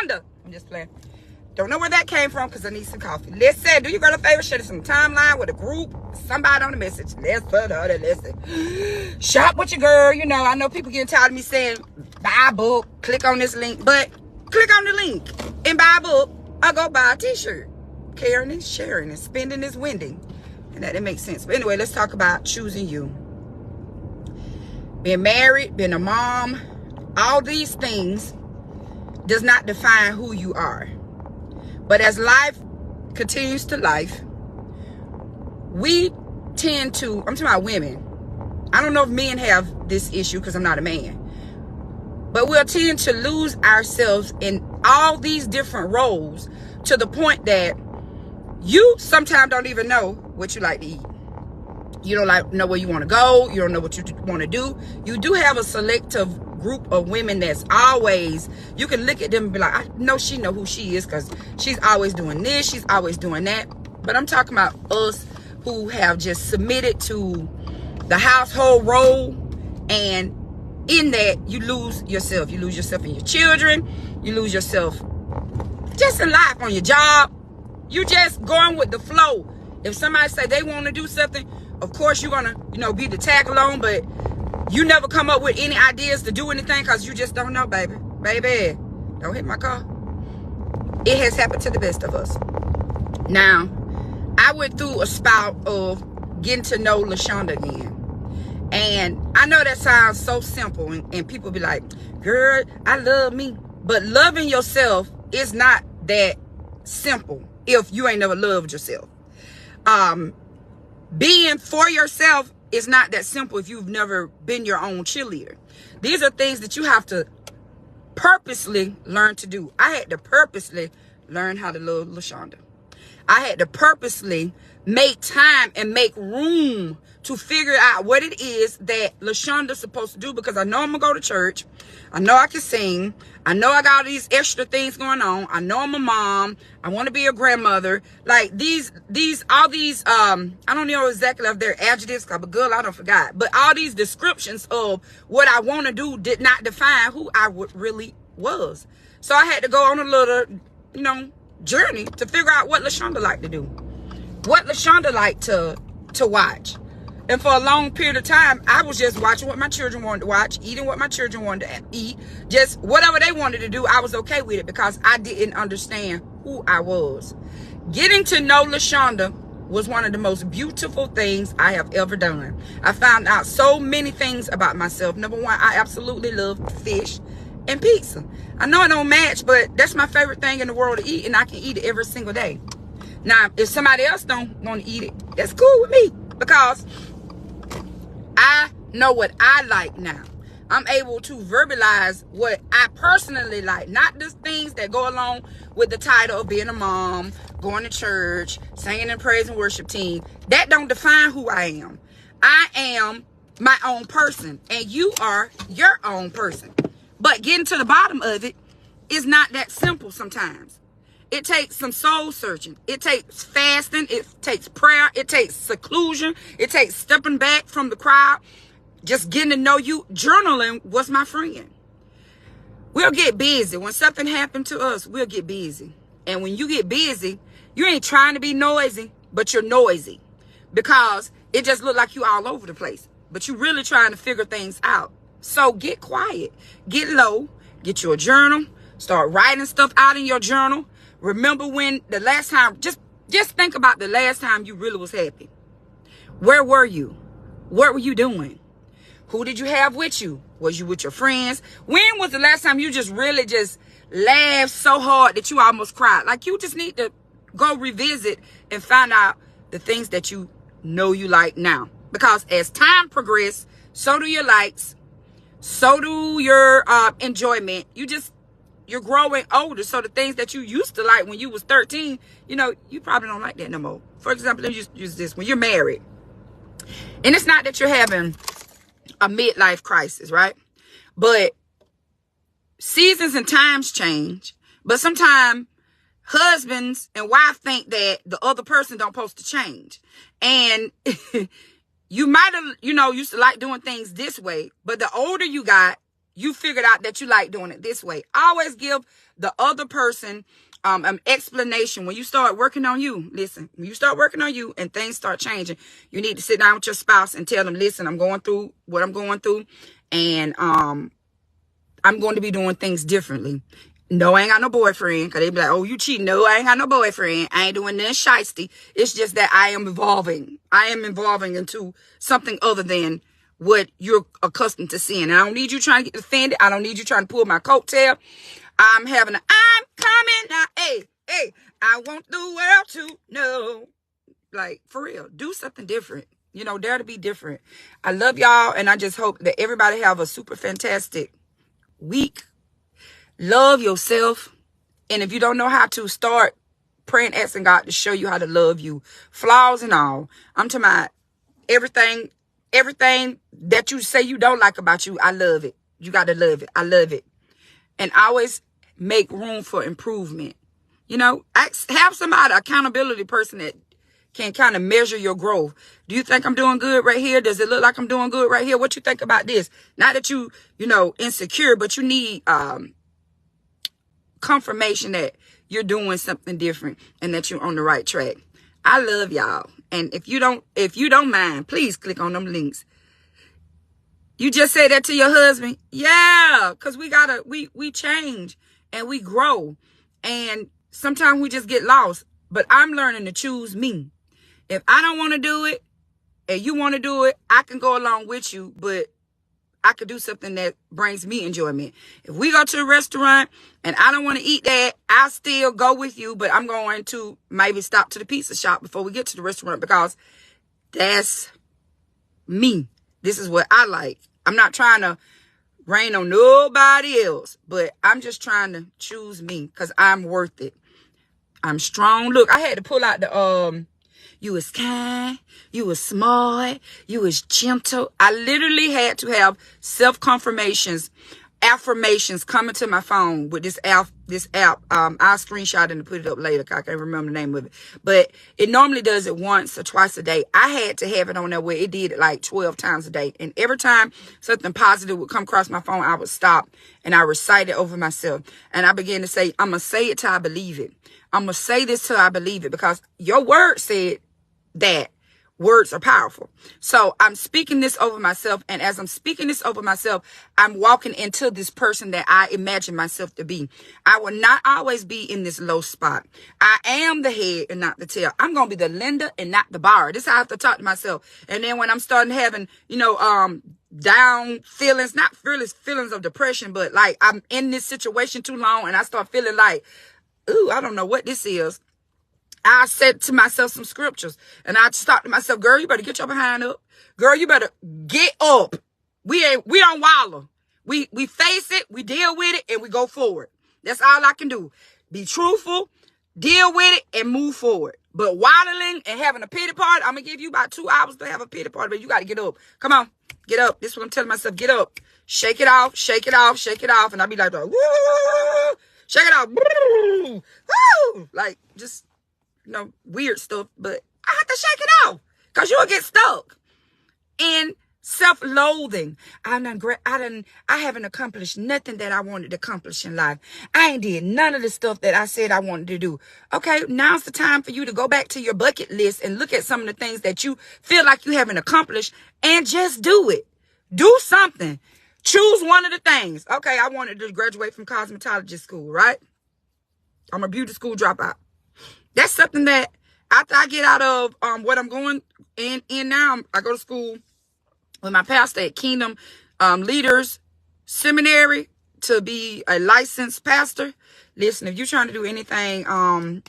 LaShonda. I'm just playing. Don't know where that came from because I need some coffee. Listen, do your girl a favor, share this on the timeline with a group, somebody on the message. Listen. Shop with your girl. You know, I know people getting tired of me saying buy a book, click on this link, but click on the link and buy a book or go buy a t-shirt. Caring is sharing and spending is winning. And that makes sense. But anyway, let's talk about choosing you. Being married, being a mom, all these things does not define who you are. But as life continues to life, we tend to, I'm talking about women. I don't know if men have this issue because I'm not a man. But we'll tend to lose ourselves in all these different roles to the point that you sometimes don't even know what you like to eat. You don't know where you want to go. You don't know what you want to do. You do have a selective group of women that's always, you can look at them and be like, I know she know who she is because she's always doing this, she's always doing that. But I'm talking about us who have just submitted to the household role, and in that you lose yourself. You lose yourself in your children, you lose yourself just in life, on your job. You just going with the flow. If somebody say they want to do something, of course you're gonna, be the tag along, but you never come up with any ideas to do anything because you just don't know, baby. Baby, don't hit my car. It has happened to the best of us. Now, I went through a spout of getting to know LaShonda again. And I know that sounds so simple, and people be like, girl, I love me. But loving yourself is not that simple if you ain't never loved yourself. Being for yourself is not that simple if you've never been your own cheerleader. These are things that you have to purposely learn to do. I had to purposely learn how to love LaShonda. I had to purposely make time and make room to figure out what it is that LaShonda's supposed to do, because I know I'm gonna go to church. I know I can sing. I know I got all these extra things going on. I know I'm a mom. I want to be a grandmother. Like all these, I don't know exactly if they're adjectives, but girl, I don't forgot. But all these descriptions of what I want to do did not define who I really was. So I had to go on a little, journey to figure out what LaShonda liked to do. What LaShonda liked to watch. And for a long period of time, I was just watching what my children wanted to watch, eating what my children wanted to eat. Just whatever they wanted to do, I was okay with it because I didn't understand who I was. Getting to know LaShonda was one of the most beautiful things I have ever done. I found out so many things about myself. Number one, I absolutely love fish and pizza. I know it don't match, but that's my favorite thing in the world to eat, and I can eat it every single day. Now, if somebody else don't want to eat it, that's cool with me because I know what I like now. I'm able to verbalize what I personally like, not the things that go along with the title of being a mom, going to church, singing and praise and worship team. That don't define who I am. I am my own person, and you are your own person. But getting to the bottom of it is not that simple sometimes. It takes some soul searching. It takes fasting. It takes prayer. It takes seclusion. It takes stepping back from the crowd. Just getting to know you. Journaling was my friend. We'll get busy. When something happened to us, we'll get busy. And when you get busy, you ain't trying to be noisy, but you're noisy. Because it just look like you all over the place. But you're really trying to figure things out. So get quiet. Get low. Get you a journal. Start writing stuff out in your journal. Remember when the last time, just think about the last time you really was happy. Where were you? What were you doing? Who did you have with you? Was you with your friends? When was the last time you just really just laughed so hard that you almost cried? Like, you just need to go revisit and find out the things that you know you like now. Because as time progresses, so do your likes, so do your enjoyment. You're growing older, so the things that you used to like when you was 13, you probably don't like that no more. For example, let me just use this. When you're married, and it's not that you're having a midlife crisis, right? But seasons and times change. But sometimes husbands and wives think that the other person don't supposed to change. And you might have, used to like doing things this way, but the older you got, you figured out that you like doing it this way. Always give the other person an explanation. When you start working on you, listen, when you start working on you and things start changing, you need to sit down with your spouse and tell them, listen, I'm going through what I'm going through, and I'm going to be doing things differently. No, I ain't got no boyfriend. Because they be like, oh, you cheating. No, I ain't got no boyfriend. I ain't doing nothing shiesty. It's just that I am evolving. I am evolving into something other than what you're accustomed to seeing. And I don't need you trying to get offended. I don't need you trying to pull my coattail. I'm coming now. Hey, I want the world to know. Like, for real, do something different. You know, dare to be different. I love y'all. And I just hope that everybody have a super fantastic week. Love yourself. And if you don't know how to, start praying, asking God to show you how to love you. Flaws and all. I'm talking about everything that you say you don't like about you. I love it. You got to love it. I love it. And always make room for improvement. You know, have somebody, accountability person that can kind of measure your growth. Do you think I'm doing good right here? Does it look like I'm doing good right here? What you think about this? Not that you know, insecure, but you need confirmation that you're doing something different and that you're on the right track. I love y'all. And if you don't mind, please click on them links. You just say that to your husband. Yeah, because we change and we grow. And sometimes we just get lost. But I'm learning to choose me. If I don't want to do it and you want to do it, I can go along with you, but I could do something that brings me enjoyment. If we go to a restaurant and I don't want to eat that, I'll still go with you, but I'm going to maybe stop to the pizza shop before we get to the restaurant because that's me. This is what I like. I'm not trying to rain on nobody else, but I'm just trying to choose me because I'm worth it. I'm strong. Look, I had to pull out the, you was kind, you was smart, you was gentle. I literally had to have self-confirmations, affirmations coming to my phone with this app. I'll screenshot it and put it up later. I can't remember the name of it. But it normally does it once or twice a day. I had to have it on there where it did it like 12 times a day. And every time something positive would come across my phone, I would stop and I recite it over myself. And I began to say, I'm going to say it till I believe it. I'm going to say this till I believe it because your word said that words are powerful. So I'm speaking this over myself. And as I'm speaking this over myself, I'm walking into this person that I imagine myself to be. I will not always be in this low spot. I am the head and not the tail. I'm going to be the lender and not the borrower. This is how I have to talk to myself. And then when I'm starting having, down feelings, not feelings of depression, but like I'm in this situation too long and I start feeling like, ooh, I don't know what this is. I said to myself some scriptures and I stopped to myself, girl, you better get your behind up. Girl, you better get up. We don't wallow. We face it, we deal with it, and we go forward. That's all I can do. Be truthful, deal with it, and move forward. But waddling and having a pity party, I'm going to give you about 2 hours to have a pity party, but you got to get up. Come on, get up. This is what I'm telling myself, get up. Shake it off, shake it off, shake it off. And I'll be like, woo, shake it off. Woo, like, just, weird stuff, but I have to shake it off because you'll get stuck in self-loathing. I haven't accomplished nothing that I wanted to accomplish in life. I ain't did none of the stuff that I said I wanted to do. Okay, now's the time for you to go back to your bucket list and look at some of the things that you feel like you haven't accomplished and just do it. Do something. Choose one of the things. Okay, I wanted to graduate from cosmetology school, right? I'm a beauty school dropout. That's something that after I get out of what I'm going in now, I go to school with my pastor at Kingdom Leaders Seminary to be a licensed pastor. Listen, if you're trying to do anything,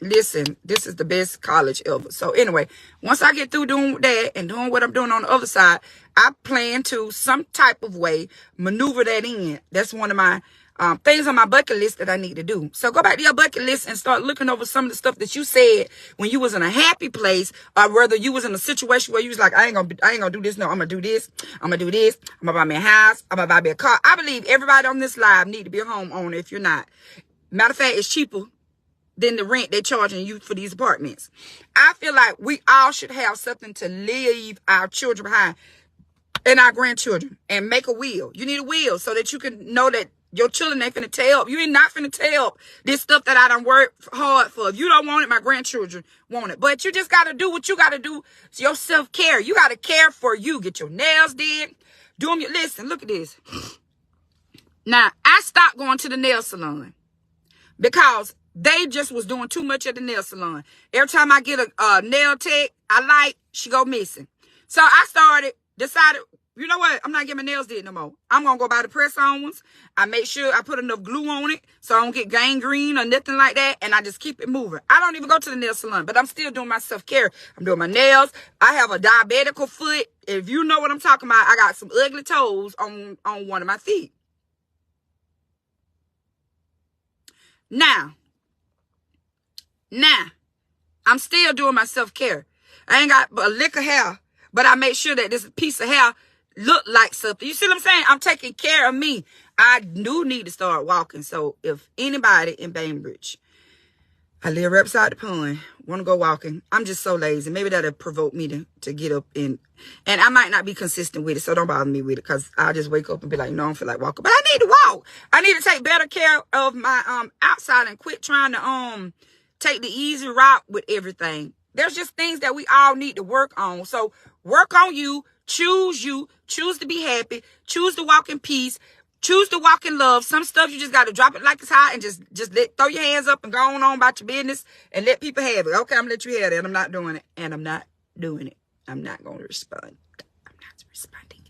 listen, this is the best college ever. So anyway, once I get through doing that and doing what I'm doing on the other side, I plan to some type of way maneuver that in. That's one of my things on my bucket list that I need to do. So go back to your bucket list and start looking over some of the stuff that you said when you was in a happy place, or whether you was in a situation where you was like, I ain't gonna do this. No, I'm gonna do this. I'm gonna do this. I'm gonna buy me a house. I'm gonna buy me a car. I believe everybody on this live need to be a homeowner if you're not. Matter of fact, it's cheaper than the rent they're charging you for these apartments. I feel like we all should have something to leave our children behind. and our grandchildren, and make a will. You need a will so that you can know that your children ain't finna tear up. You ain't not finna tear up this stuff that I done worked hard for. If you don't want it, my grandchildren want it. But you just got to do what you got to do. It's your self-care. You got to care for you. Get your nails did. Do them. Listen, look at this. Now, I stopped going to the nail salon because they just was doing too much at the nail salon. Every time I get a nail tech I like, she go missing. So I decided, you know what? I'm not getting my nails did no more. I'm going to go buy the press-on ones. I make sure I put enough glue on it so I don't get gangrene or nothing like that. And I just keep it moving. I don't even go to the nail salon, but I'm still doing my self-care. I'm doing my nails. I have a diabetical foot. If you know what I'm talking about, I got some ugly toes on one of my feet. Now, I'm still doing my self-care. I ain't got a lick of hair, but I make sure that this piece of hair look like something. You see what I'm saying? I'm taking care of me. I do need to start walking. So if anybody in Bainbridge, I live right beside the pond, want to go walking, I'm just so lazy. Maybe that'll provoke me to get up and I might not be consistent with it. So don't bother me with it, because I'll just wake up and be like, no, I don't feel like walking. But I need to walk. I need to take better care of my outside and quit trying to take the easy route with everything. There's just things that we all need to work on. So work on you. Choose to be happy. Choose to walk in peace. Choose to walk in love. Some stuff you just got to drop it like it's hot and just throw your hands up and go on about your business and let people have it. Okay, I'm going to let you have it. And I'm not doing it. And I'm not doing it. I'm not going to respond. I'm not responding.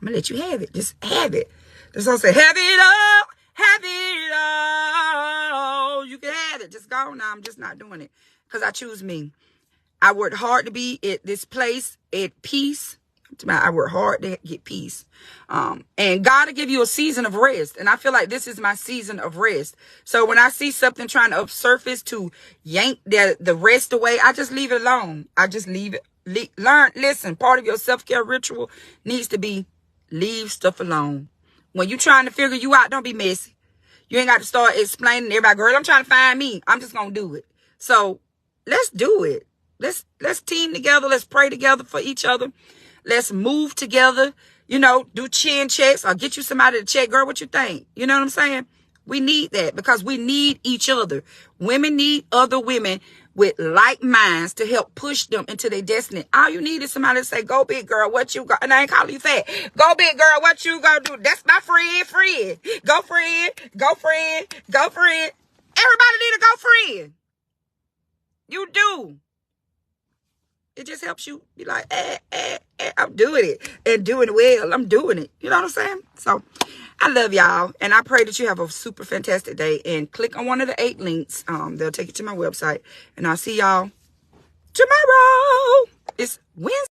I'm going to let you have it. Just have it. Just don't say, have it all. Have it all. You can have it. Just go now. I'm just not doing it because I choose me. I worked hard to be at this place at peace. I work hard to get peace. And God will give you a season of rest. And I feel like this is my season of rest. So when I see something trying to upsurface to yank the rest away, I just leave it alone. I just leave it. Listen, part of your self-care ritual needs to be leave stuff alone. When you're trying to figure you out, don't be messy. You ain't got to start explaining to everybody, girl, I'm trying to find me. I'm just going to do it. So let's do it. Let's team together. Let's pray together for each other. Let's move together. You know, do chin checks or get you somebody to check. Girl, what you think? You know what I'm saying? We need that because we need each other. Women need other women with like minds to help push them into their destiny. All you need is somebody to say, go big girl, what you got? And I ain't calling you fat. Go big girl, what you gonna do? That's my friend. Go friend. Everybody need a go friend. You do. It just helps you be like, I'm doing it and doing it well. I'm doing it. You know what I'm saying? So I love y'all. And I pray that you have a super fantastic day. And click on one of the 8 links. They'll take you to my website. And I'll see y'all tomorrow. It's Wednesday.